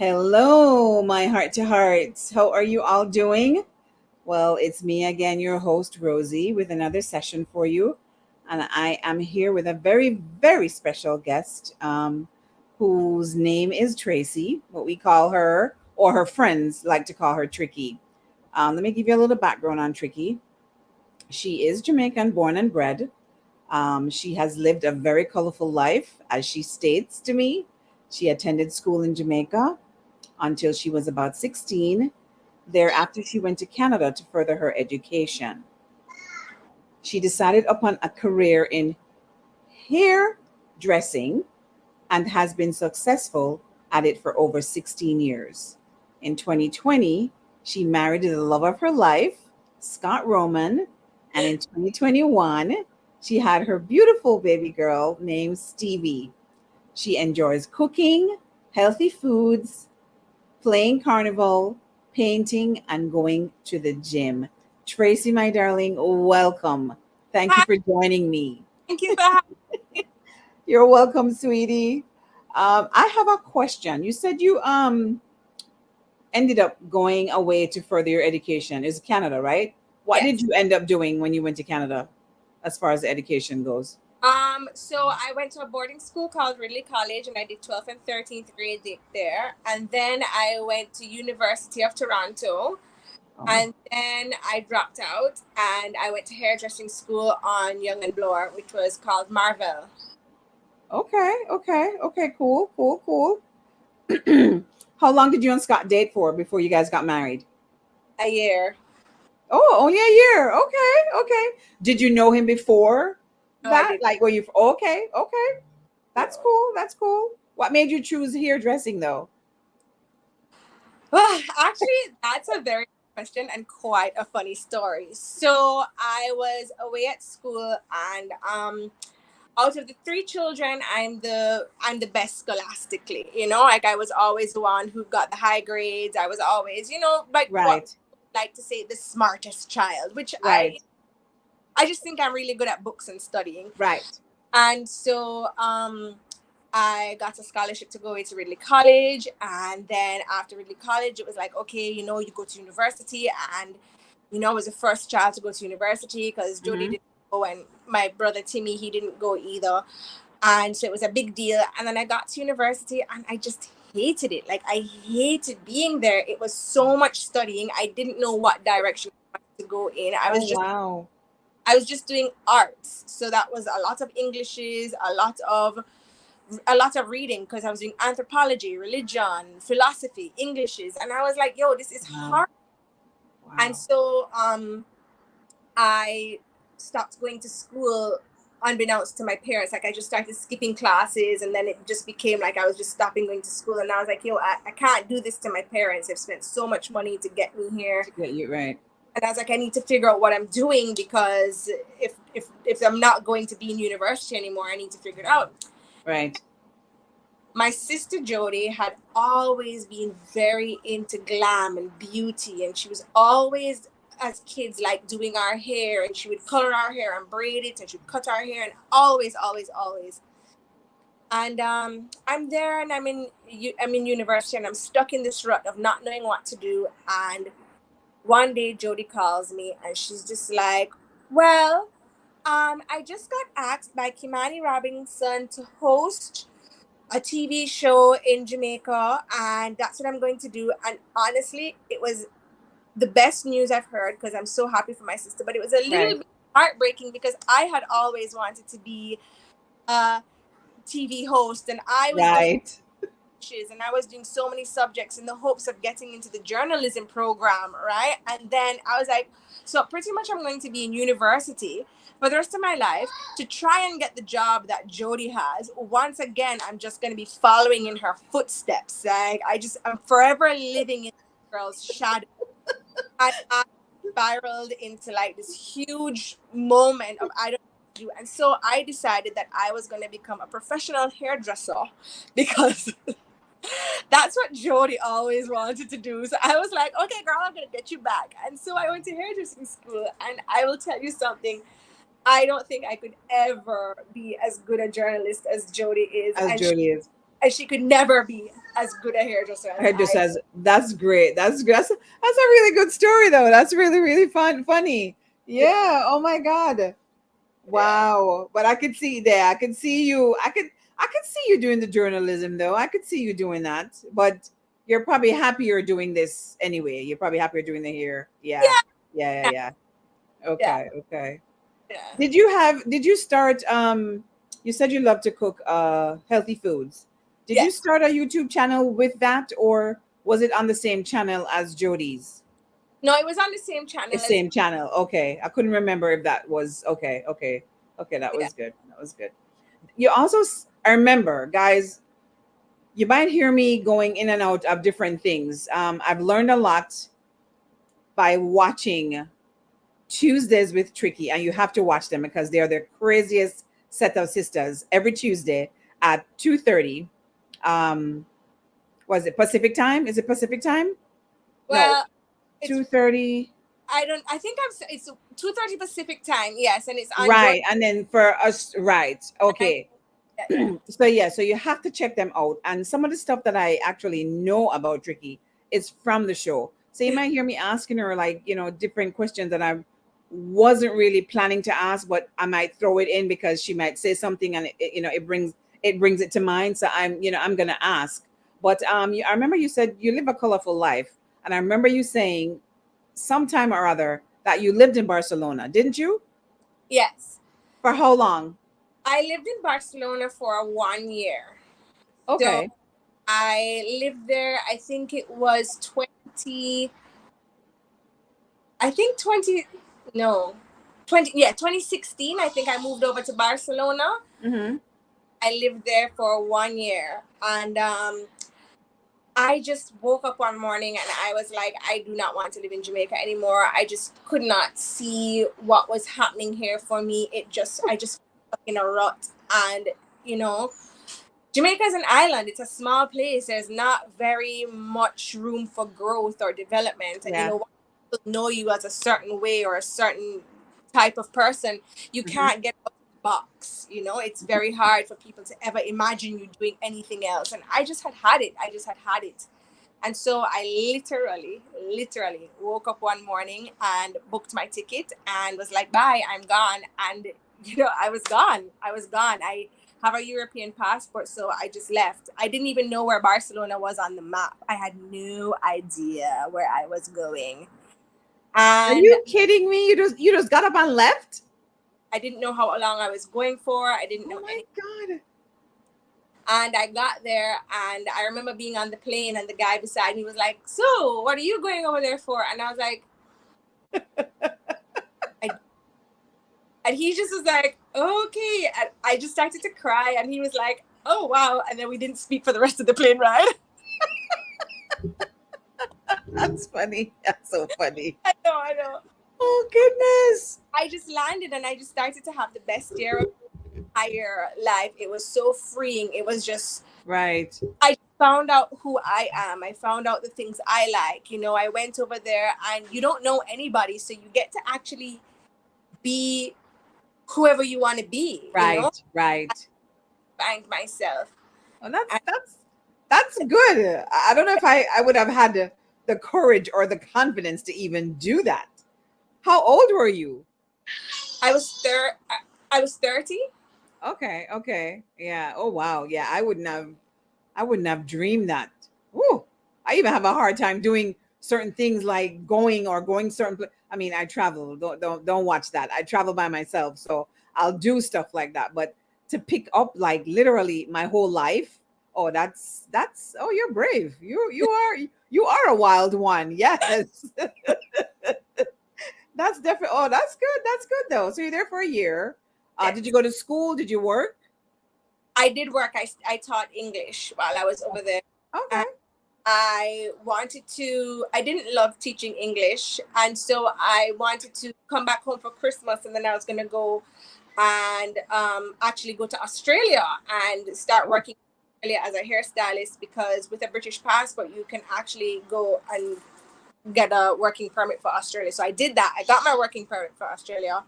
Hello, my heart to hearts. How are you all doing? Well, it's me again, your host, Rosie, with another session for you. And I am here with a very, very special guest whose name is Tracy, what we call her, or her friends like to call her Tricky. Let me give you a little background on Tricky. She is Jamaican born and bred. She has lived a very colorful life, as she states to me. She attended school in Jamaica until she was about 16. Thereafter, she went to Canada to further her education. She decided upon a career in hair dressing and has been successful at it for over 16 years. In 2020, she married the love of her life, Scott Roman, and in 2021, she had her beautiful baby girl named Stevie. She enjoys cooking, healthy foods, playing carnival, painting, and going to the gym. Tracy, my darling, welcome. Thank you Hi, for joining me. thank you for having me. You're welcome, sweetie. I have a question. You said you ended up going away to further your education. It's Canada, right? What did Yes. you end up doing when you went to Canada as far as education goes? So I went to a boarding school called Ridley College and I did 12th and 13th grade there. And then I went to University of Toronto Oh, and then I dropped out and I went to hairdressing school on Young and Bloor, which was called Marvel. okay, cool. How long did you and Scott date for before you guys got married? A year. Oh, only a year. Okay. Did you know him before No, I that? didn't. Like, were you okay? That's No. cool. That's cool. What made you choose hairdressing though? Actually, that's a very good question and quite a funny story. So I was away at school and out of the three children, I'm the best scholastically. Like I was always the one who got the high grades. I was always, like what Right, I like to say the smartest child, which I right, I just think I'm really good at books and studying. right. And so I got a scholarship to go into Ridley College, and then after Ridley College, it was like, okay, you go to university, and I was the first child to go to university because Jody Hmm. didn't go, and my brother Timmy, he didn't go either, and so it was a big deal. And then I got to university, and I just hated it. Like I hated being there. It was so much studying. I didn't know what direction I wanted to go in. I Oh was just wow. I was just doing arts, so that was a lot of Englishes, a lot of reading because I was doing anthropology, religion, philosophy, Englishes, and I was like, "Yo, this is Wow. hard." And Wow. so I stopped going to school unbeknownst to my parents. Like I just started skipping classes, and then it just became like I was just stopping going to school. And I was like, "Yo, I can't do this to my parents. They've spent so much money to get me here." To get you right. And I was like, I need to figure out what I'm doing because if I'm not going to be in university anymore, I need to figure it out. Right. My sister Jody had always been very into glam and beauty, and she was always, as kids, like doing our hair, and she would color our hair and braid it, and she'd cut our hair, and always. And I'm there, and I'm in university, and I'm stuck in this rut of not knowing what to do. And one day Jody calls me, and she's just like, "Well, I just got asked by Kimani Robinson to host a TV show in Jamaica, and that's what I'm going to do." And honestly, it was the best news I've heard because I'm so happy for my sister. But it was a little Right. bit heartbreaking because I had always wanted to be a TV host, and I was doing Right. and I was doing so many subjects in the hopes of getting into the journalism program, right? And then I was like, so pretty much I'm going to be in university for the rest of my life to try and get the job that Jody has. Once again, I'm just going to be following in her footsteps. Like I'm forever living in this girl's shadow. I spiraled into like this huge moment of I don't know what to do. And so I decided that I was going to become a professional hairdresser because that's what Jody always wanted to do. So I was like, okay, girl, I'm going to get you back. And so I went to hairdressing school. And I will tell you something. I don't think I could ever be as good a journalist as Jody is. As And she Jody is. and she could never be as good a hairdresser as I just I. says that's great. That's a really good story though. That's really really funny. Yeah. Oh my god. Yeah, Wow. But I could see there. I could see you. I could see you doing the journalism though. I could see you doing that. But you're probably happier doing this anyway. You're probably happier doing the hair. Yeah. yeah, Yeah. Yeah. Yeah. yeah, Okay. Okay. yeah. Did you start you said you love to cook healthy foods. Did you Yes. start a YouTube channel with that or was it on the same channel as Jody's? No, it was on the same The channel as. same channel. Okay. I couldn't remember if that was okay. Okay. Okay, that Yeah. was good. That was good. You also I remember, guys, you might hear me going in and out of different things. I've learned a lot by watching Tuesdays with Tricky, and you have to watch them because they are the craziest set of sisters every Tuesday at 2:30. Um, was it Pacific time? Is it Pacific time? No, Well, it's 2:30. I don't. I think it's 2:30 Pacific time. Yes, and it's on your. Right, and then for us, right? Okay. Yeah, yeah. So yeah, so you have to check them out. And some of the stuff that I actually know about Tricky is from the show. So you might hear me asking her like, different questions that I wasn't really planning to ask, but I might throw it in because she might say something and it brings it to mind. So I'm gonna ask. But I remember you said you live a colorful life, and I remember you saying sometime or other that you lived in Barcelona, didn't you? Yes, For how long? I lived in Barcelona for 1 year. So Okay. I lived there. I think it was 20. I think 20. No, 20. Yeah, 2016. I think I moved over to Barcelona. Mm-hmm. I lived there for 1 year, and I just woke up one morning and I was like, I do not want to live in Jamaica anymore. I just could not see what was happening here for me. I just stuck in a rut. And, you know, Jamaica is an island. It's a small place. There's not very much room for growth or development. And, Yeah. people know you as a certain way or a certain type of person, you Mm-hmm. can't get out of the box. It's very hard for people to ever imagine you doing anything else. And I just had it. I just had it. And so I literally woke up one morning and booked my ticket and was like, bye, I'm gone. And, I was gone. I have a European passport, so I just left. I didn't even know where Barcelona was on the map. I had no idea where I was going. Are And you kidding me? You just got up and left? I didn't know how long I was going for. I didn't Oh know my any. god. And I got there and I remember being on the plane and the guy beside me was like, so what are you going over there for? And I was like, I, and he just was like, okay. And I just started to cry and he was like, oh, wow. And then we didn't speak for the rest of the plane ride. That's funny. That's so funny. I know. Oh goodness. I just landed and I just started to have the best year of my entire life. It was so freeing. It was just, Right. I found out who I am. I found out the things I like. I went over there and you don't know anybody. So you get to actually be whoever you want to be. Right. Right. Find myself. Well, that's And that's that's good. I don't know if I would have had the courage or the confidence to even do that. How old were you? I was thir- I was 30. Okay. Okay. Yeah. Oh wow. Yeah. I wouldn't have dreamed that. Woo. I even have a hard time doing certain things like going certain I mean, I travel. Don't watch that. I travel by myself, so I'll do stuff like that. But to pick up like literally my whole life, oh, that's oh, you're brave. You are a wild one. Yes. That's definitely. Oh, that's good. That's good though. So you're there for a year. Did you Yes. go to school? Did you work? I did work. I taught English while I was over there. Okay. And I didn't love teaching English. And so I wanted to come back home for Christmas. And then I was going to go and actually go to Australia and start Oh, working in Australia as a hairstylist because with a British passport, you can actually go and get a working permit for Australia. So I did that. I got my working permit for Australia.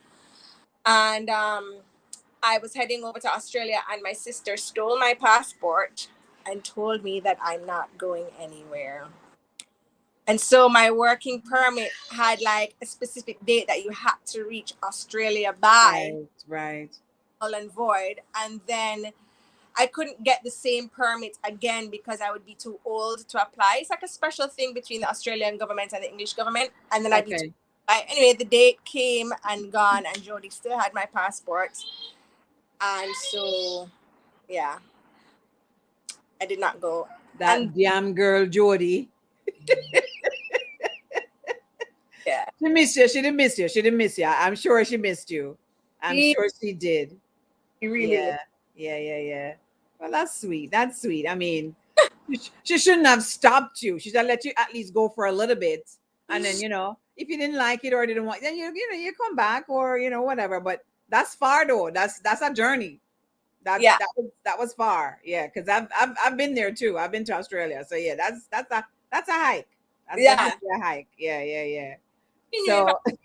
And I was heading over to Australia and my sister stole my passport and told me that I'm not going anywhere. And so my working permit had like a specific date that you had to reach Australia by, Right, right. null and void. And then I couldn't get the same permit again because I would be too old to apply. It's like a special thing between the Australian government and the English government. And then I'd be too. Okay. Anyway, the date came and gone, and Jody still had my passport. And so, yeah, I did not go. That And damn girl, Jody. yeah, She missed you. She didn't miss you. She didn't miss you. I'm sure she missed you. I'm she sure she did. really missed. Yeah. Yeah, yeah, yeah. Well, that's sweet. That's sweet. I mean, she shouldn't have stopped you. She should let you at least go for a little bit. And then, if you didn't like it or didn't want, then you come back or whatever. But that's far though. That's a journey. That Yeah, that was far. Yeah, because I've been there too. I've been to Australia. So yeah, that's a hike. That's yeah. definitely a hike. Yeah, yeah, yeah. She knew if I So was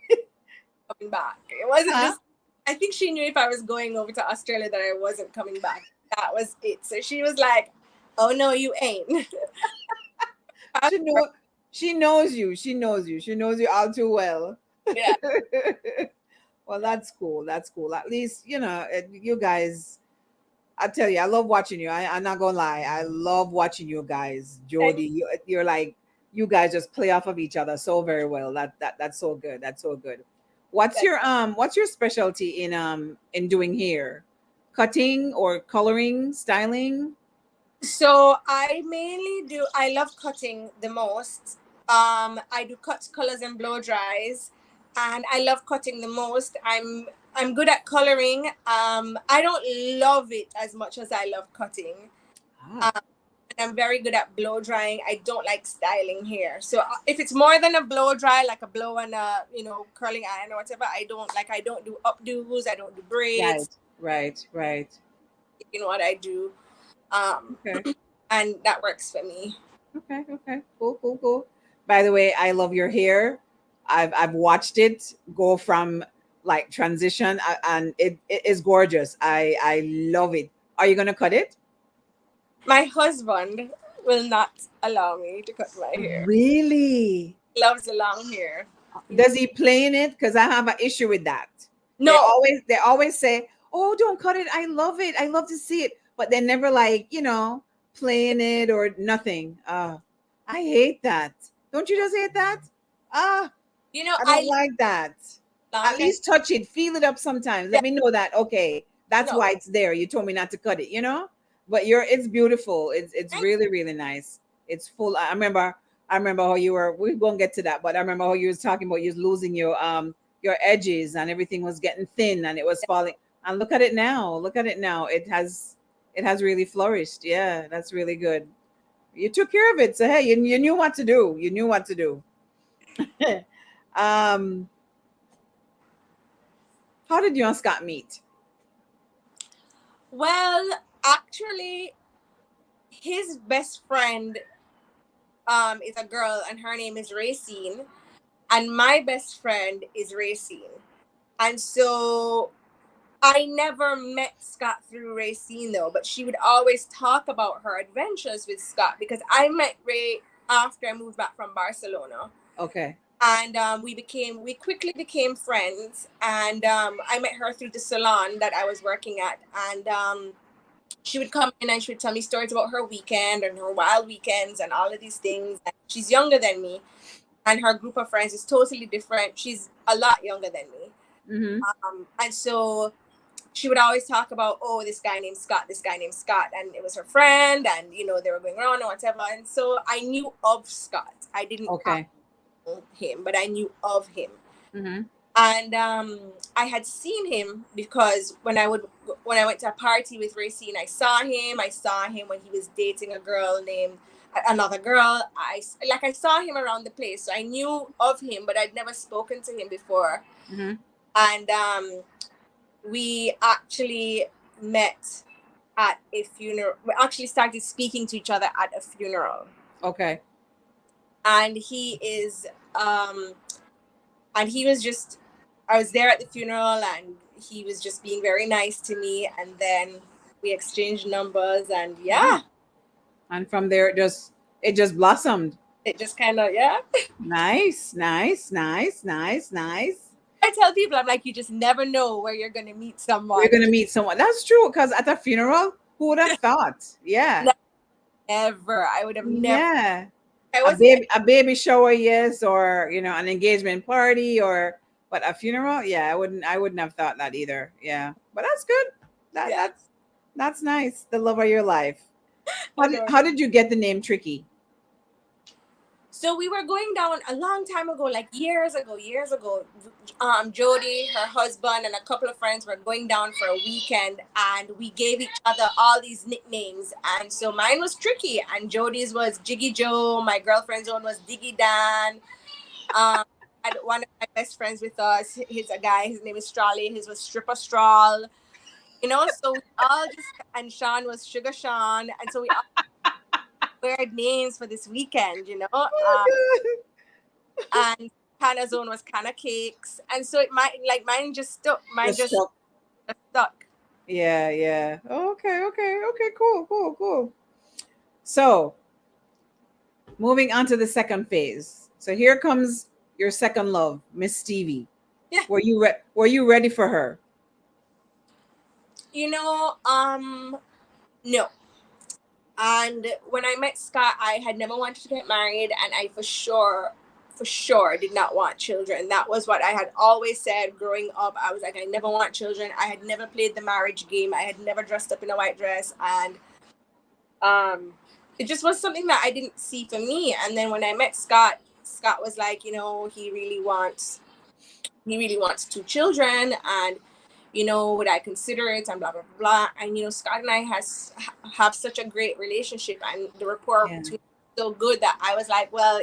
coming back. It wasn't huh? just, I think she knew if I was going over to Australia that I wasn't coming back. That was it. So she was like, oh, no, you ain't. She know she knows you. She knows you. She knows you all too well. Yeah. Well, that's cool. That's cool. At least, you guys, I tell you, I love watching you. I'm not gonna lie. I love watching you guys. Jody, you're like, you guys just play off of each other so very well. That's so good. That's so good. What's your specialty in doing hair? Cutting or coloring, styling? So I love cutting the most. I do cuts, colors, and blow dries, and I love cutting the most. I'm good at coloring. I don't love it as much as I love cutting. Ah, Um, and I'm very good at blow drying. I don't like styling hair. So if it's more than a blow dry, like a blow and a curling iron or whatever, I don't do updos. I don't do braids. right, right, right. You know what I do, Okay. and that works for me. Okay, okay, cool, cool, cool. By the way, I love your hair. I've watched it go from like transition, and it is gorgeous. I love it. Are you gonna cut it? My husband will not allow me to cut my hair. Really? He loves the long hair. Does he play in it? Because I have an issue with that. No, They always say, "Oh, don't cut it. I love it. I love to see it," but they never like play in it or nothing. I hate that. Don't you just hate that? Ah, I I don't like that. love At long hair. least touch it, feel it up sometimes. Yeah, Let me know that. Okay, that's no, why it's there. You told me not to cut it. But it's beautiful. It's thank really really nice. It's full. I remember how you were. We're gonna get to that, but I remember how you was talking about you was losing your edges and everything was getting thin and it was falling. And look at it now. Look at it now. It has really flourished. Yeah, that's really good. You took care of it. So hey, you knew what to do. You knew what to do. um, how did you and Scott meet? Well, actually, his best friend is a girl, and her name is Racine, and my best friend is Racine, and so I never met Scott through Racine though, but she would always talk about her adventures with Scott because I met Ray after I moved back from Barcelona. Okay. And we quickly became friends, and I met her through the salon that I was working at, and she would come in and she would tell me stories about her weekend and her wild weekends and all of these things. And she's younger than me, and her group of friends is totally different. She's a lot younger than me, Mm-hmm. and so she would always talk about, oh, this guy named Scott, and it was her friend, and they were going around or whatever. And so I knew of Scott. I didn't Okay. know him, but I knew of him. Mm-hmm. And I had seen him because when I went to a party with Racine, I saw him when he was dating another girl. I saw him around the place, so I knew of him, but I'd never spoken to him before. Mm-hmm. And we actually met at a funeral. We actually started speaking to each other at a funeral. Okay. And he was just, I was there at the funeral, and he was just being very nice to me, and then we exchanged numbers, and yeah. And from there, it just blossomed. It just kind of, yeah. Nice, nice, nice, nice, nice. I tell people, I'm like, you just never know where you're gonna meet We're someone. gonna meet someone. That's true. Because at a funeral, who would have thought? Yeah, Never. I would have never. yeah. I wasn't. A baby shower, yes, or an engagement party, but a funeral, yeah, I wouldn't have thought that either. Yeah, but that's good. That Yeah. that's nice. The love of your life. I know. How did you get the name Tricky? So we were going down a long time ago, like years ago. Jody, her husband, and a couple of friends were going down for a weekend, and we gave each other all these nicknames. And so mine was Tricky, and Jody's was Jiggy Joe. My girlfriend's one was Diggy Dan. I had one of my best friends with us. He's a guy. His name is Strawley. His was Stripper Strawl. So we all just, and Sean was Sugar Sean, and so we all weird names for this weekend. Oh And Canna Zone was Canna Cakes, and so mine just stuck. Mine just just stuck. stuck. Yeah, yeah. Okay. Cool. So moving on to the second phase. So here comes your second love, Miss Stevie. Yeah. Were you ready for her? No. And when I met Scott, I had never wanted to get married, and I for sure did not want children. That was what I had always said growing up. I was like, I never want children. I had never played the marriage game. I had never dressed up in a white dress, and it just was something that I didn't see for me. And then when I met Scott was like, he really wants 2 children, and would I consider it, and blah blah blah. And Scott and I have such a great relationship, and the rapport between us is so good that I was like, well,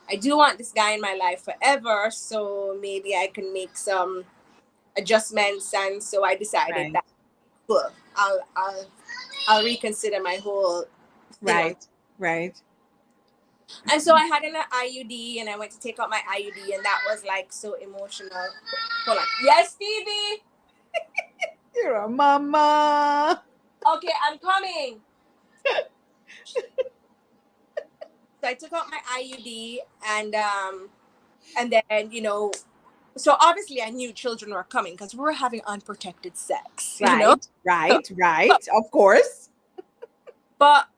I do want this guy in my life forever, so maybe I can make some adjustments. And so I decided that, cool, I'll reconsider my whole Right. And so I had an IUD, and I went to take out my IUD, and that was like so emotional. Hold on. Yes, Stevie. You're a mama. Okay, I'm coming. So I took out my IUD, and then so obviously I knew children were coming because we were having unprotected sex. Right. Of course. But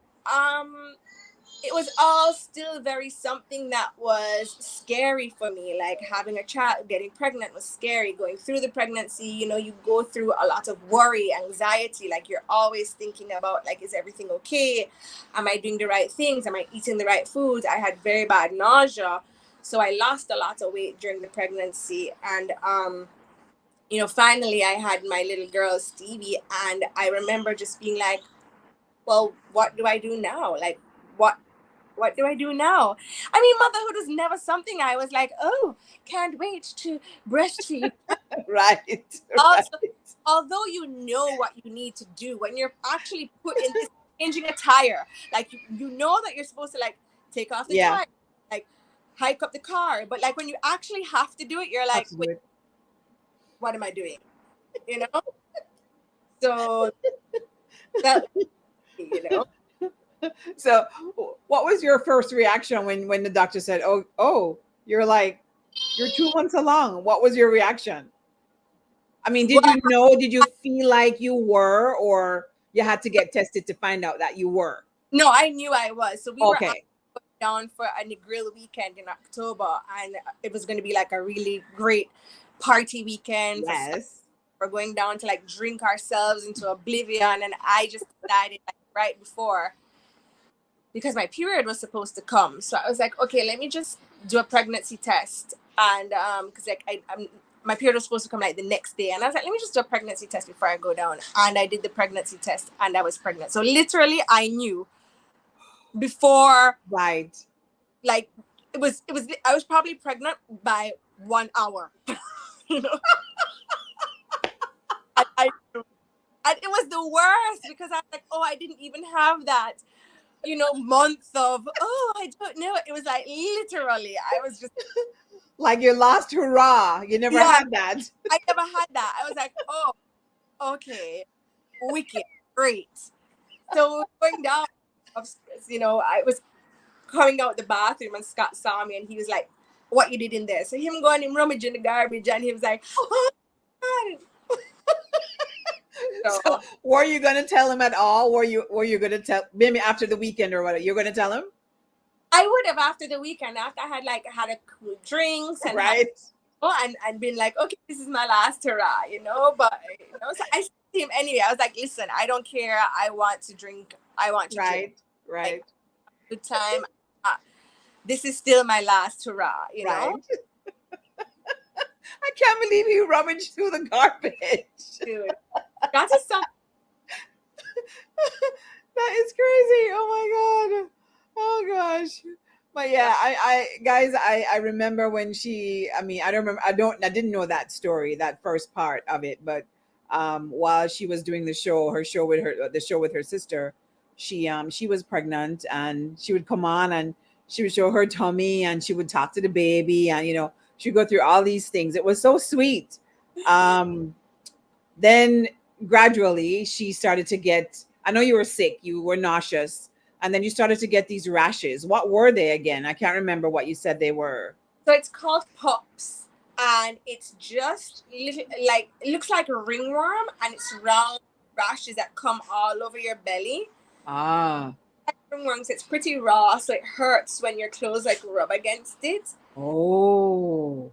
it was all still very something that was scary for me. Like having a child, getting pregnant was scary. Going through the pregnancy, you go through a lot of worry, anxiety. Like you're always thinking about, like, is everything okay? Am I doing the right things? Am I eating the right foods? I had very bad nausea. So I lost a lot of weight during the pregnancy. And, finally I had my little girl, Stevie. And I remember just being like, well, what do I do now? Like, what do I do now? I mean, motherhood was never something I was like, oh, can't wait to breastfeed. Right. Also, although you know what you need to do when you're actually put in this changing a tire, like you know that you're supposed to like take off the tire, like hike up the car, but like when you actually have to do it, you're like, wait, what am I doing? So that, So what was your first reaction when the doctor said, oh, you're 2 months along? What was your reaction? I mean, did you feel like you were, or you had to get tested to find out that you were? No, I knew I was. So we were down for a grill weekend in October, and it was going to be like a really great party weekend. Yes. We're going down to like drink ourselves into oblivion, and I just decided like right before, because my period was supposed to come. So I was like, okay, let me just do a pregnancy test. And because like my period was supposed to come like the next day. And I was like, let me just do a pregnancy test before I go down. And I did the pregnancy test, and I was pregnant. So literally I knew before. Right. Like I was probably pregnant by 1 hour. And it was the worst because I was like, oh, I didn't even have that, month of, oh, I don't know. It was like literally, I was just like your last hurrah. You never had that. I never had that. I was like, oh, okay, wicked, great. So going down I was coming out the bathroom and Scott saw me and he was like, what you did in there? So him going and rummaging the garbage and he was like, oh God. So So were you gonna tell him at all? Were you gonna tell maybe after the weekend or whatever? You're gonna tell him? I would have after the weekend, after I had a cool drinks and had Right. and been like, okay, this is my last hurrah, but so I said to him anyway. I was like, listen, I don't care. I want to drink. I want to drink. Right. Right. Like, good time. This is still my last hurrah. Right. I can't believe you rummaged through the garbage. Dude, that is something. That is crazy. Oh my god. Oh gosh. But yeah, I guys, I remember when I don't remember, I didn't know that story, that first part of it, but while she was doing the show with her sister, she was pregnant and she would come on and she would show her tummy and she would talk to the baby and she'd go through all these things. It was so sweet. Um then gradually she started to get, I know you were sick, you were nauseous, and then you started to get these rashes. What were they again? I can't remember what you said they were. So it's called pops, and it's just like it looks like a ringworm, and it's round rashes that come all over your belly. Ah. Ringworms, it's pretty raw, so it hurts when your clothes like rub against it. Oh.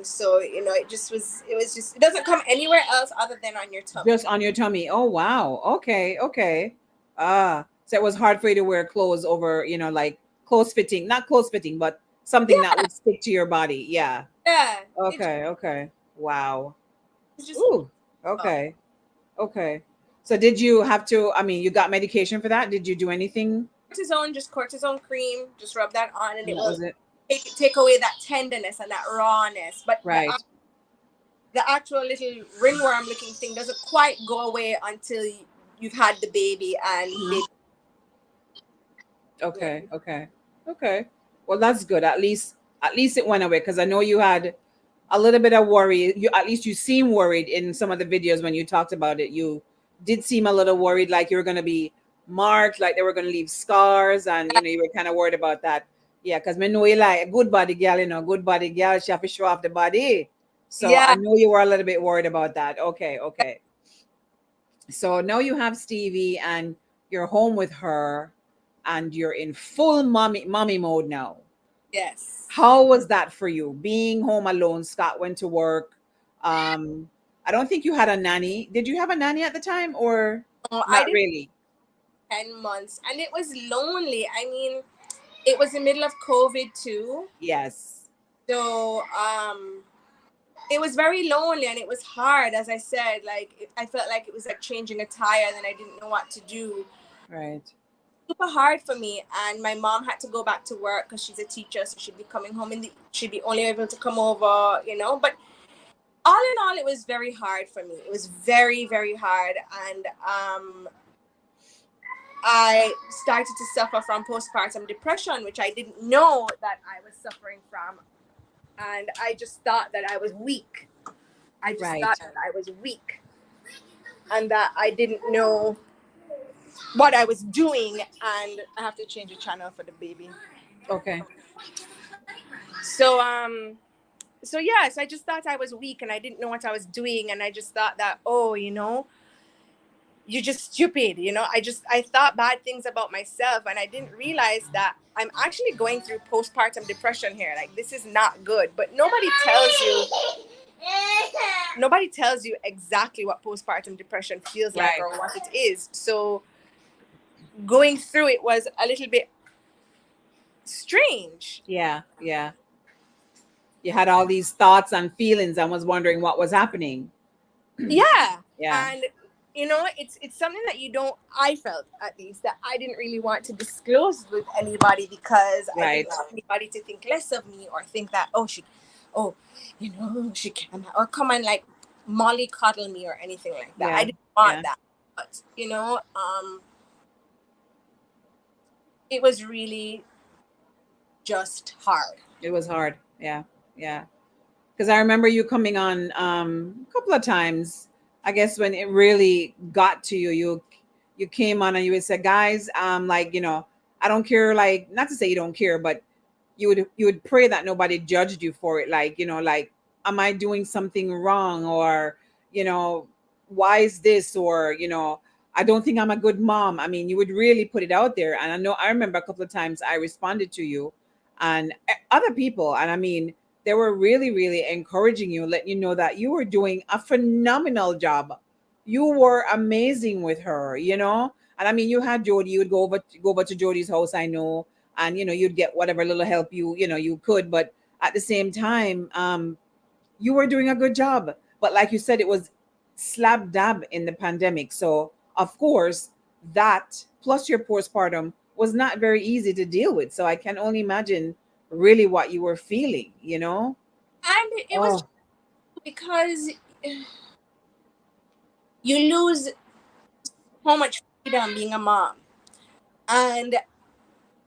So it doesn't come anywhere else other than on your tummy. Just on your tummy. Oh wow. Okay. Okay. So it was hard for you to wear clothes over, like clothes fitting, not clothes fitting, but something that Yeah, would stick to your body. Yeah. yeah. Okay. Okay. Wow. It's just Ooh. Okay. Okay. So did you have to, you got medication for that? Did you do anything? cortisone cream. Just rub that on, and And it that will was it. take away that tenderness and that rawness. But Right. the actual little ringworm looking thing doesn't quite go away until you've had the baby and Okay. Okay. Okay. Well, that's good. At least it went away because I know you had a little bit of worry. You seem worried in some of the videos when you talked about it. You did seem a little worried, like you were going to be marked, like they were going to leave scars, and you were kind of worried about that. Yeah, because me know you like a good body girl, good body girl. She have to show off the body. So I yeah. know you were a little bit worried about that. Okay, okay. So now you have Stevie, and you're home with her, and you're in full mommy mode now. Yes. How was that for you? Being home alone, Scott went to work. I don't think you had a nanny. Did you have a nanny at the time or I not did really? 10 months, and it was lonely. I mean, it was the middle of COVID too. Yes. So it was very lonely and it was hard. As I said, like I felt like it was like changing a tire and I didn't know what to do. Right. Super hard for me, and my mom had to go back to work because she's a teacher, so she'd be coming home she'd be only able to come over, but all in all, it was very hard for me. It was very, very hard. And I started to suffer from postpartum depression, which I didn't know that I was suffering from. And I just thought that I was weak. I just Right. thought that I was weak and that I didn't know what I was doing. And I have to change the channel for the baby. Okay. So yes, I just thought I was weak and I didn't know what I was doing. And I just thought that, you're just stupid. I thought bad things about myself, and I didn't realize that I'm actually going through postpartum depression here. Like, this is not good, but nobody tells you exactly what postpartum depression feels like Right. or what it is. So going through it was a little bit strange. Yeah. Yeah. You had all these thoughts and feelings and was wondering what was happening. Yeah. Yeah. And it's something that I felt at least that I didn't really want to disclose with anybody because I Right. didn't want anybody to think less of me or think that she can, or come and like molly coddle me or anything like that. Yeah. I didn't want Yeah. that. But it was really just hard. It was hard. Yeah. Yeah. Because I remember you coming on a couple of times. I guess when it really got to you, you came on and you would say, guys, like, I don't care, like, not to say you don't care, but you would pray that nobody judged you for it, like, like, am I doing something wrong, or, you know why is this, or, I don't think I'm a good mom. I mean, you would really put it out there. And I know, I remember a couple of times I responded to you, and other people, and I mean, they were really, really encouraging you, letting you know that you were doing a phenomenal job. You were amazing with her, and I mean, you had Jody. You would go over to Jody's house, I know, and you'd get whatever little help you could. But at the same time, you were doing a good job. But like you said, it was slap dab in the pandemic, so of course that plus your postpartum was not very easy to deal with. So I can only imagine really what you were feeling. And it was Oh, because you lose so much freedom being a mom. And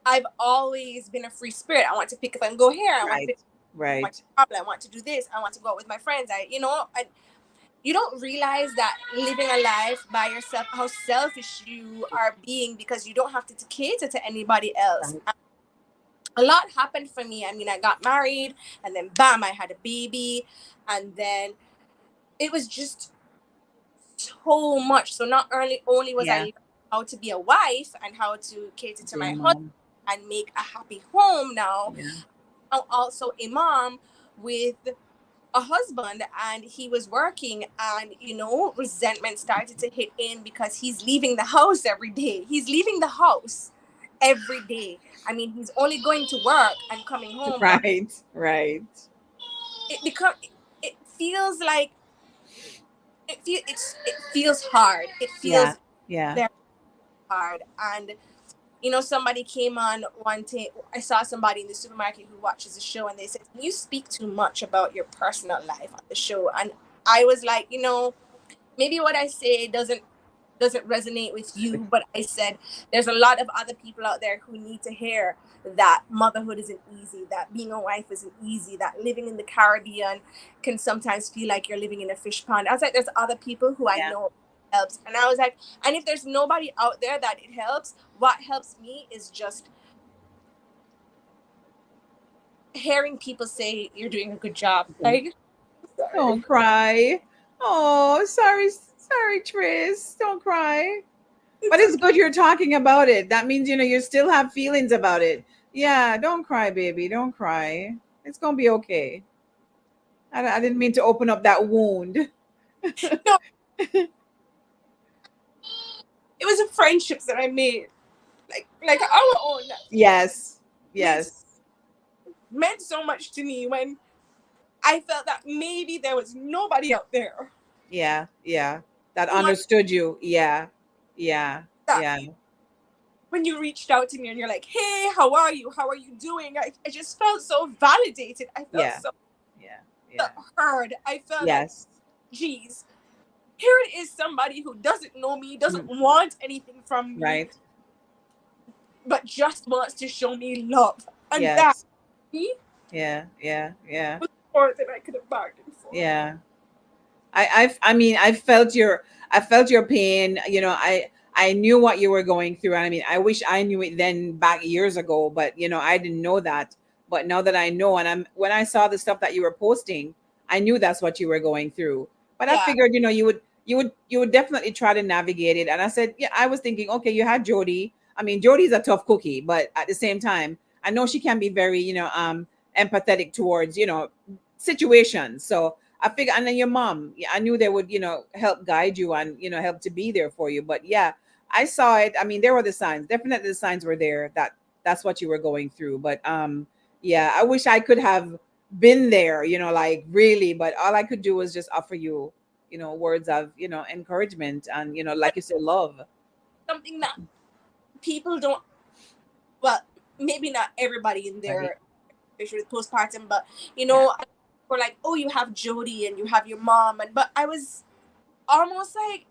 I've always been a free spirit. I want to pick up and go here. I want to right, pick up my right. travel. I want to do this. I want to go out with my friends. And you don't realize that living a life by yourself, how selfish you are being, because you don't have to cater to anybody else. Right. A lot happened for me. I mean, I got married, and then bam, I had a baby, and then it was just so much. So not only was I Yeah, learning how to be a wife and how to cater to my being husband mom. and make a happy home now, Yeah, I'm also a mom with a husband, and he was working, and resentment started to hit in because he's leaving the house every day. He's leaving the house every day. I mean, he's only going to work and coming home, but right, right. it feels like it feels hard. It Yeah, feels yeah. very hard. And somebody came on one day. I saw somebody in the supermarket who watches the show, and they said, "You speak too much about your personal life on the show." And I was like, maybe what I say doesn't resonate with you, but I said there's a lot of other people out there who need to hear that motherhood isn't easy, that being a wife isn't easy, that living in the Caribbean can sometimes feel like you're living in a fish pond. I was like, there's other people who I Yeah. know helps. And I was like, and if there's nobody out there that it helps, what helps me is just hearing people say you're doing a good job. Okay. Like, Don't sorry. cry. Oh, sorry, sorry, Tris. Don't cry. But It's it's okay. good you're talking about it. That means you still have feelings about it. Yeah, don't cry, baby. Don't cry. It's gonna be okay. I didn't mean to open up that wound. No, it was a friendships that I made, like our own, that Yes, made yes, meant so much to me when I felt that maybe there was nobody out there yeah, yeah. That who understood you. Yeah, yeah, that yeah, when you reached out to me and you're like, "Hey, how are you? How are you doing?" I just felt so validated. I felt yeah, so yeah, yeah. heard. I felt like, Yes, geez, here it is, somebody who doesn't know me, doesn't mm, want anything from me, right. but just wants to show me love. And that Yes, me yeah, yeah, yeah, was more than I could have bargained for. yeah. I mean, I felt your pain. I knew what you were going through. And I mean, I wish I knew it then back years ago, but I didn't know that. But now that I know, and when I saw the stuff that you were posting, I knew that's what you were going through. But I Yeah, figured, you would definitely try to navigate it. And I said, yeah, I was thinking, okay, you had Jody. I mean, Jody's a tough cookie, but at the same time, I know she can be very, empathetic towards, situations. So I figure, and then your mom, yeah, I knew they would, help guide you and, help to be there for you. But yeah, I saw it. I mean, there were the signs. Definitely the signs were there that that's what you were going through. But yeah, I wish I could have been there, like really, but all I could do was just offer you, words of, encouragement and, but like you said, love. something that people don't. Well, maybe not everybody in Right. their especially with postpartum, but Yeah. we're like, oh, you have Jody and you have your mom, and but I was almost like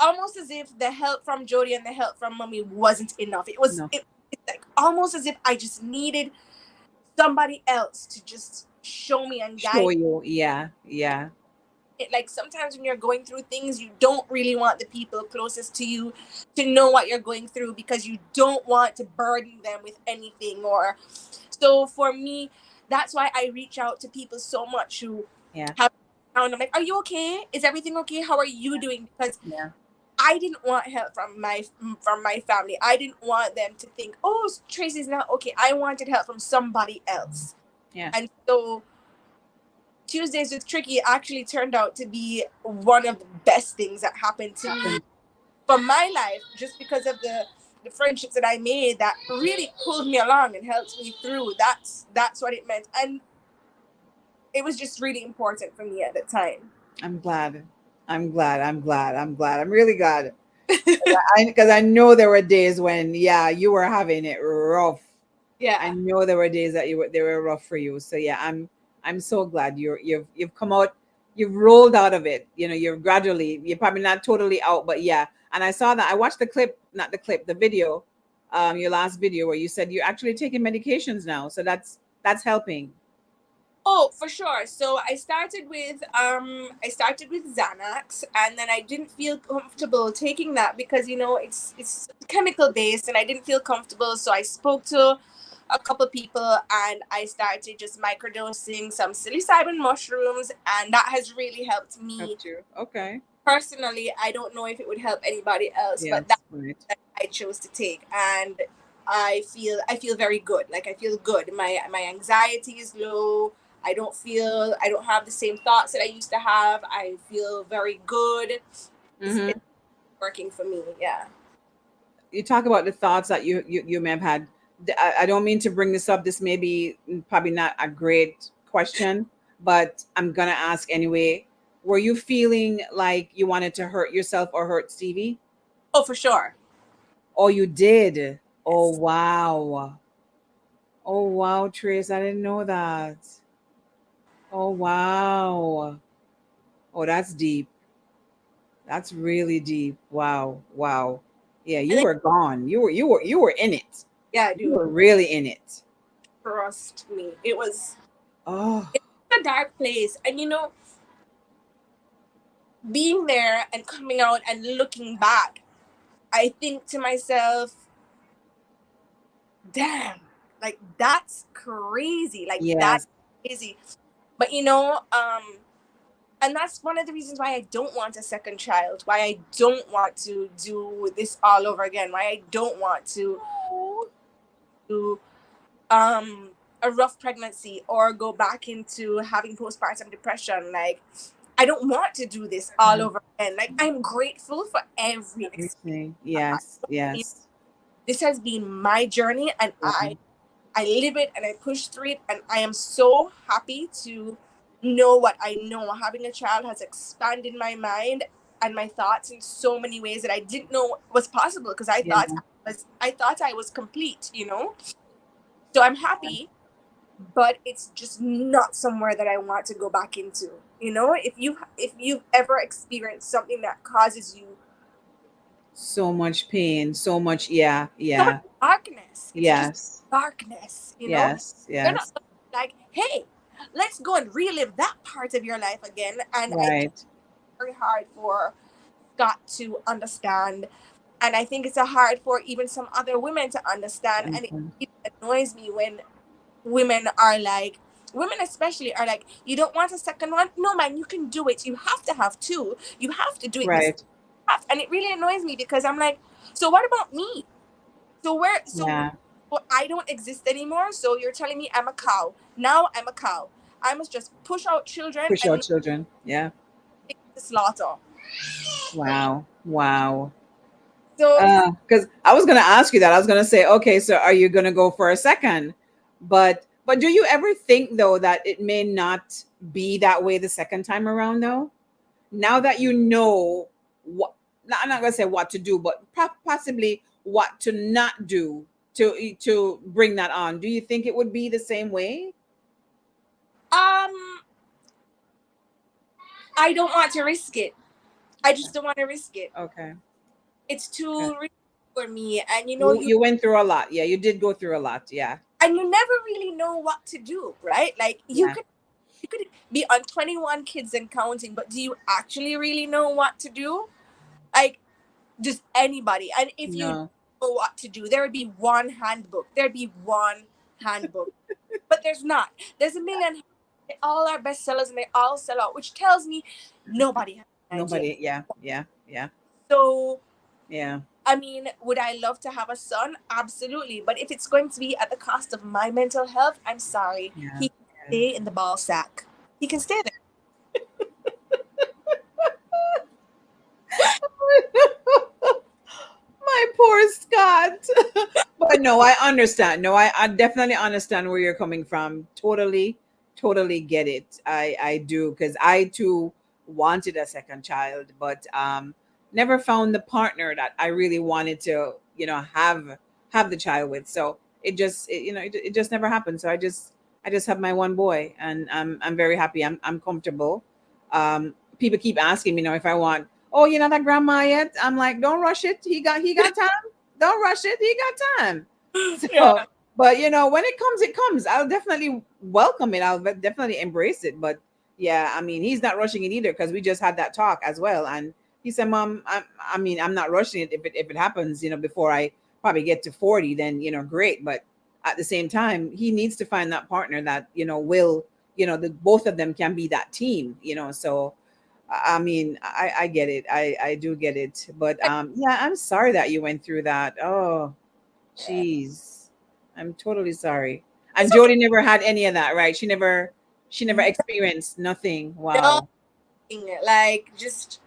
almost as if the help from Jody and the help from mommy wasn't enough. No. It's like almost as if I just needed somebody else to just show me and Show guide you. Yeah. Yeah. like sometimes when you're going through things, you don't really want the people closest to you to know what you're going through because you don't want to burden them with anything. Or so for me, that's why I reach out to people so much who Yeah. have, and I'm like, are you okay? Is everything okay? How are you doing? Because Yeah. I didn't want help from my family. I didn't want them to think, oh, Tracy's not okay. I wanted help from somebody else. Yeah. And so Tuesdays with Tricky actually turned out to be one of the best things that happened to me for my life, just because of the friendships that I made that really pulled me along and helped me through. That's what it meant. And it was just really important for me at the time. I'm glad. I'm glad. I'm glad. I'm glad. I'm really glad. Because I know there were days when, yeah, you were having it rough. I Yeah. know there were days that they were rough for you. So yeah, I'm so glad you've come out, you've rolled out of it. You know, you're probably not totally out, but yeah. And I saw that. I watched the clip, not the clip, the video, your last video where you said you're actually taking medications now. So that's helping. Oh, for sure. So I started with Xanax, and then I didn't feel comfortable taking that because it's chemical based and I didn't feel comfortable, so I spoke to a couple people and I started just microdosing some psilocybin mushrooms, and that has really helped me Helped you. Okay. personally. I don't know if it would help anybody else, but Yes. Right. that I chose to take, and I feel very good. Like I feel good. My anxiety is low. I don't have the same thoughts that I used to have. I feel very good. It's Mm-hmm. working for me. Yeah. You talk about the thoughts that you may have had. I don't mean to bring this up. This may be probably not a great question, but I'm gonna ask anyway. Were you feeling like you wanted to hurt yourself or hurt Stevie? Oh, for sure. Oh, you did. Oh Yes. wow. Oh wow, Trace. I didn't know that. Oh wow. Oh, that's deep. That's really deep. Wow. Wow. Yeah, And you then were gone. You were in it. yeah, You dude, were really in it. trust me. Oh, It was a dark place, and being there and coming out and looking back, I think to myself, damn, like that's crazy. Like that's yes. crazy. But and that's one of the reasons why I don't want a second child, why I don't want to do this all over again, why I don't want to Oh, do a rough pregnancy or go back into having postpartum depression. Like I don't want to do this all yeah. over again. Like I'm grateful for every experience Everything. I've had. Yes. Yes. This has been my journey, and Yeah. I live it and I push through it, and I am so happy to know what I know. Having a child has expanded my mind and my thoughts in so many ways that I didn't know was possible because Yeah. I thought I was complete. So I'm happy, but it's just not somewhere that I want to go back into. If you've ever experienced something that causes you So much pain. So much. Yeah. so much Yeah. darkness, it's just Yes. darkness. Yes. They're not Yes. like, hey, let's go and relive that part of your life again. And I think Right. it's very hard for Scott to understand. And I think it's a hard for even some other women to understand. And it Okay. even annoys me when women are like, women especially are like, you don't want a second one? No, man, you can do it. You have to have two. You have to do it this Right. fast. And it really annoys me because I'm like, so what about me? So Yeah. I don't exist anymore. So you're telling me I'm a cow. Now I'm a cow. I must just push out children Push and out leave children. Yeah. the slaughter. Wow. Wow. So Because I was gonna ask you that. I was gonna say, okay, so are you gonna go for a second? But do you ever think though that it may not be that way the second time around though? Now that you know what, I'm not gonna say what to do, but possibly what to not do to bring that on. Do you think it would be the same way? um I don't want to risk it. I just don't want to risk it. Okay. It's Okay. too risky for me. And You went through a lot. Yeah, you did go through a lot. Yeah. you never really know what to do, right? Like you Yeah. could You could be on 21 kids and counting, but do you actually really know what to do? Like, just anybody. And if you No, know what to do, there would be one handbook. There'd be one handbook. But there's not. There's a million. They all are bestsellers and they all sell out, which tells me nobody has an idea. nobody. Yeah, yeah, yeah, So, yeah, I mean, would I love to have a son? Absolutely. But if it's going to be at the cost of my mental health, I'm sorry. yeah, He can stay in the ball sack. He can stay there. My poor Scott. But no, I understand. No, I definitely understand where you're coming from. Totally, totally get it. I do, because I too wanted a second child, but never found the partner that I really wanted to, have the child with. So it just never happened. So I just have my one boy, and I'm very happy. I'm comfortable. People keep asking me, if I want, oh, you're not a grandma yet. I'm like, don't rush it. He got time. Don't rush it. He got time. So, Yeah. but when it comes, it comes. I'll definitely welcome it. I'll definitely embrace it. But yeah, I mean, he's not rushing it either, because we just had that talk as well. And he said, "Mom, I mean, I'm not rushing it. If it happens, before I probably get to 40, then great. But at the same time, he needs to find that partner that will, the both of them can be that team. So I mean, I get it. I do get it. But yeah, I'm sorry that you went through that. Oh, jeez. I'm totally sorry. And It's okay. Jody never had any of that, right? She never experienced nothing. Wow. Nothing. Like, just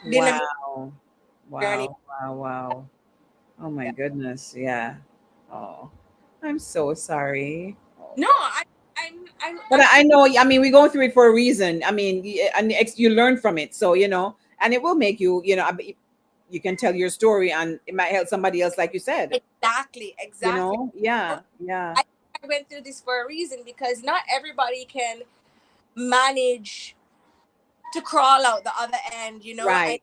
been a Wow. journey. Wow. Wow. Wow. Oh my goodness. Yeah. Oh. I'm so sorry. Oh No, God. But I I know, I mean, we go through it for a reason. I mean, and you learn from it. So, and it will make you, you can tell your story, and it might help somebody else, like you said, exactly. Yeah, yeah, I, I went through this for a reason because not everybody can manage to crawl out the other end, and right.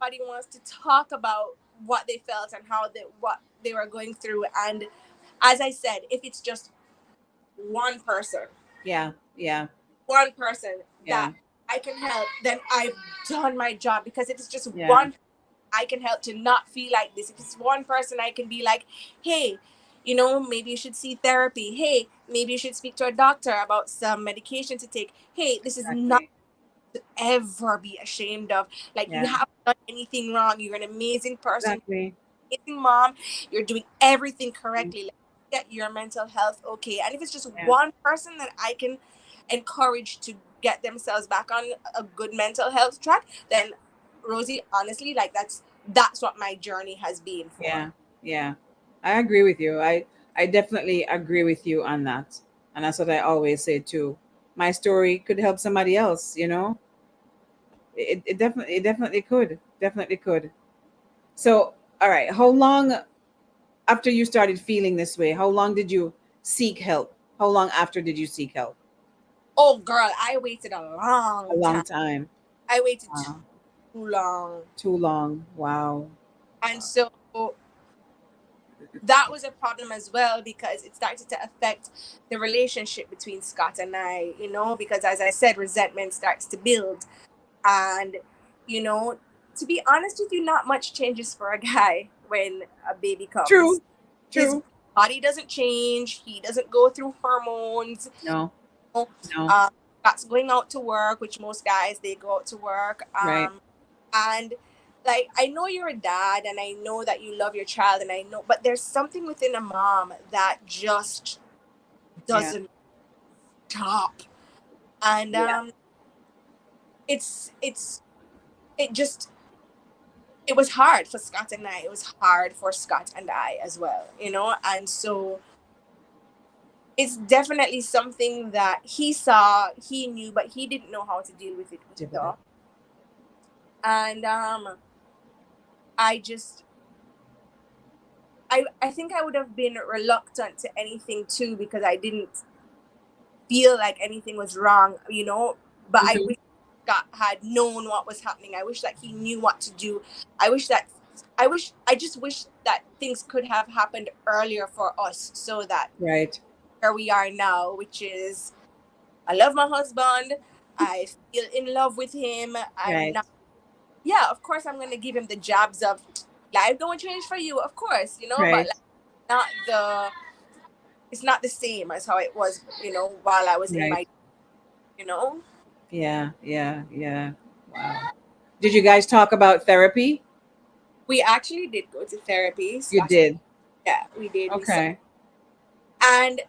everybody wants to talk about what they felt and what they were going through. And as I said, if it's just one person, Yeah, yeah, one person yeah, that I can help, then I've done my job. Because if it's just yeah, one I can help to not feel like this, if it's one person I can be like, hey, maybe you should see therapy. Hey, maybe you should speak to a doctor about some medication to take. Hey, this is not exactly. to ever be ashamed of. Like, you Yeah, haven't done anything wrong. You're an amazing person, exactly. amazing mom. You're doing everything correctly. Let's get your mental health okay. And if it's just Yeah, one person that I can encourage to get themselves back on a good mental health track, then Rosie, honestly, like, that's what my journey has been for. yeah, yeah. I agree with you. I definitely agree with you on that. And that's what I always say too. My story could help somebody else, it definitely could. Definitely could. So, all right, how long after you started feeling this way, how long did you seek help? How long after did you seek help? Oh, girl, I waited a A long long time. time. I waited too Wow. long. Too long. Wow. And so that was a problem as well, because it started to affect the relationship between Scott and I, because as I said, resentment starts to build. And, you know, to be honest with you, not much changes for a guy when a baby comes. True. His True. body doesn't change, he doesn't go through hormones. No. um, No. Scott's going out to work, which most guys, they go out to work. Right. And like, I know you're a dad and I know that you love your child, and I know, but there's something within a mom that just Yeah. doesn't stop. And Yeah. it's it just it was hard for Scott and I. It was hard for Scott and I as well, and so it's definitely something that he saw, he knew, but he didn't know how to deal with it Deal with it. either. And I just I think I would have been reluctant to anything too, because I didn't feel like anything was wrong, but I Mhm. wish Scott had known what was happening. I wish that he knew what to do. I wish that I just wish that things could have happened earlier for us, so that Right. where we are now, which is I love my husband. I feel in love with him. I'm Right. not, yeah, of course, I'm going to give him the jabs of life don't change for you, of course, but Right. like, not it's not the same as how it was, while I was in Right. my, you know. Yeah. Yeah. Yeah. Wow. Did you guys talk about therapy? We actually did go to therapy. You did. Yeah, we did. We saw, Okay. and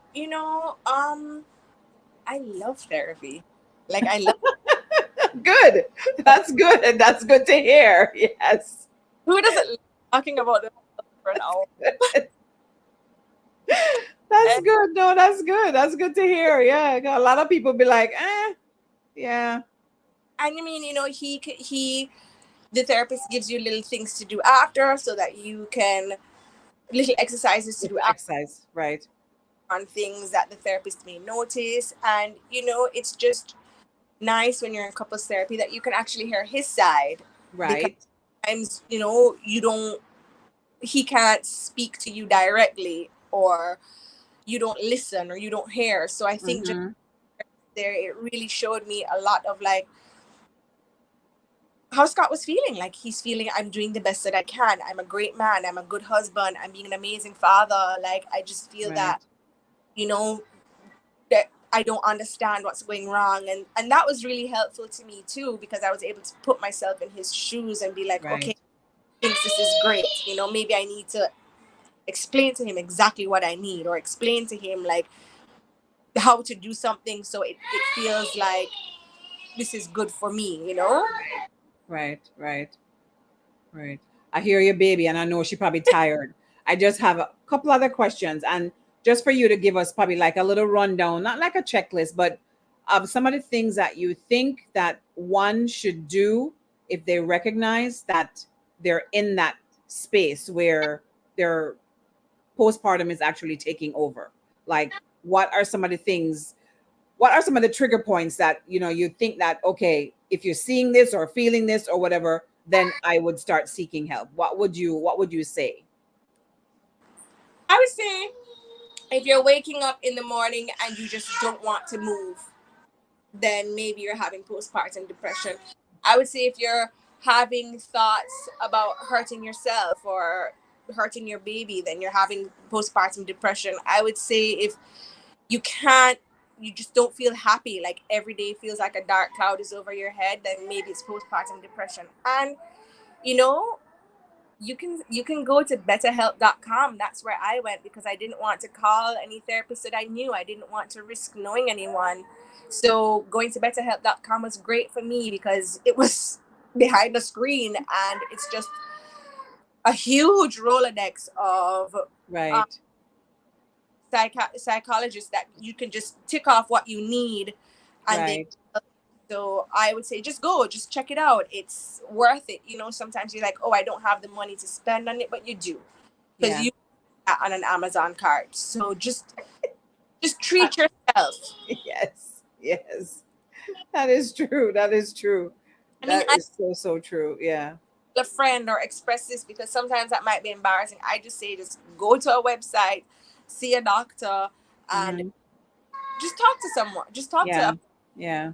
I love therapy. Like I love. Good. That's good. And that's good to hear. Yes. Who doesn't love talking about this for an hour? That's And, good. No, that's good. That's good to hear. Yeah. A lot of people be like, yeah. and I mean, the therapist gives you little things to do after, so that you can little exercises to With do the after exercise. Right. on things that the therapist may notice, and it's just nice when you're in couples therapy that you can actually hear his side, because Right. sometimes you don't he can't speak to you directly, or you don't listen, or you don't hear. So I think just Mm-hmm. there, it really showed me a lot of like how Scott was feeling. Like he's feeling, I'm doing the best that I can. I'm a great man. I'm a good husband. I'm being an amazing father. Like I just feel Right. that, you know, that I don't understand what's going wrong. And that was really helpful to me too, because I was able to put myself in his shoes and be like, okay, Right. I think this is great. Maybe I need to explain to him exactly what I need, or explain to him like how to do something so it feels like this is good for me. Right. Right. Right. I hear your baby, and I know she's probably tired. I just have a couple other questions, and just for you to give us probably like a little rundown, not like a checklist, but of some of the things that you think that one should do if they recognize that they're in that space where their postpartum is actually taking over. Like, what are some of the things? What are some of the trigger points that you think that, okay, if you're seeing this or feeling this or whatever, then I would start seeking help? What would you say? I would say if you're waking up in the morning and you just don't want to move, then maybe you're having postpartum depression. I would say if you're having thoughts about hurting yourself or hurting your baby, then you're having postpartum depression. I would say if you can't you just don't feel happy, like every day feels like a dark cloud is over your head, then maybe it's postpartum depression. And you know you can go to betterhelp.com. That's where I went, because I didn't want to call any therapist that I knew. I didn't want to risk knowing anyone. So going to betterhelp.com was great for me, because it was behind the screen, and it's just a huge rolodex of uh, Right. psychologists that you can just tick off what you need, and they. Right. So I would say just check it out. It's worth it. Sometimes you're like, oh, I don't have the money to spend on it, but you do, because Yeah. you on an Amazon cart. So just Uh, treat yourself. yes. Yes. That is true. That is true. I mean, That I is so, so true. Yeah. tell a friend or express this, because sometimes that might be embarrassing. I just say just go to a website, see a doctor, and Hmm. just talk to someone. Just talk to. Yeah. Yeah.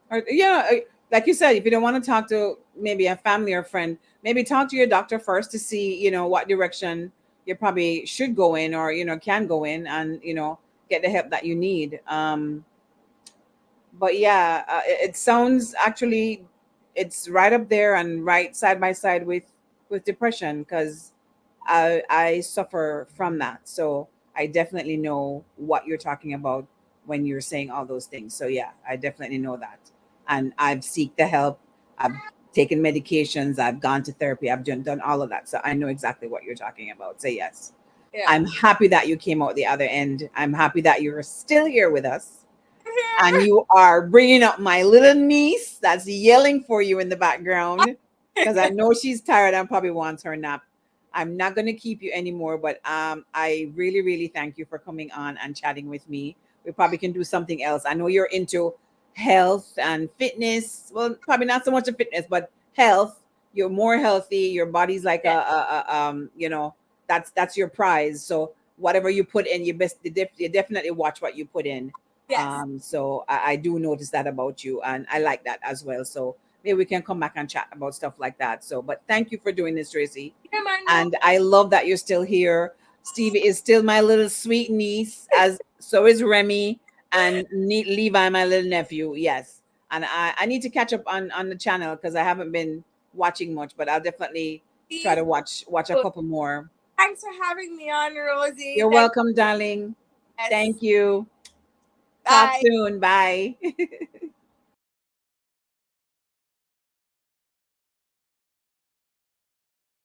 Or yeah, like you said, if you don't want to talk to maybe a family or friend, maybe talk to your doctor first to see what direction you probably should go in, or can go in, and get the help that you need. But yeah, it sounds actually it's right up there and right side by side with depression, because I suffer from that. So I definitely know what you're talking about when you're saying all those things. So yeah, I definitely know that. And I've seeked the help. I've taken medications. I've gone to therapy. I've done all of that. So I know exactly what you're talking about. So yes, Yeah. I'm happy that you came out the other end. I'm happy that you're still here with us. And you are bringing up my little niece that's yelling for you in the background, because I know she's tired and probably wants her nap. I'm not going to keep you anymore, but I really, really thank you for coming on and chatting with me. We probably can do something else. I know you're into health and fitness. Well, probably not so much of fitness, but health. You're more healthy. Your body's like Yeah. that's your prize. So whatever you put in, you definitely watch what you put in. Yes. So I do notice that about you, and I like that as well. So maybe we can come back and chat about stuff like that. So, but thank you for doing this, Tracy. Yeah, man, no. And I love that you're still here. Stevie is still my little sweet niece, as so is Remy, and Levi, my little nephew. Yes, and I need to catch up on the channel because I haven't been watching much, but I'll definitely try Please. to watch a couple more. Thanks for having me on, Rosie. You're Thank welcome, darling. you. Thank you. Talk Bye. soon. Bye.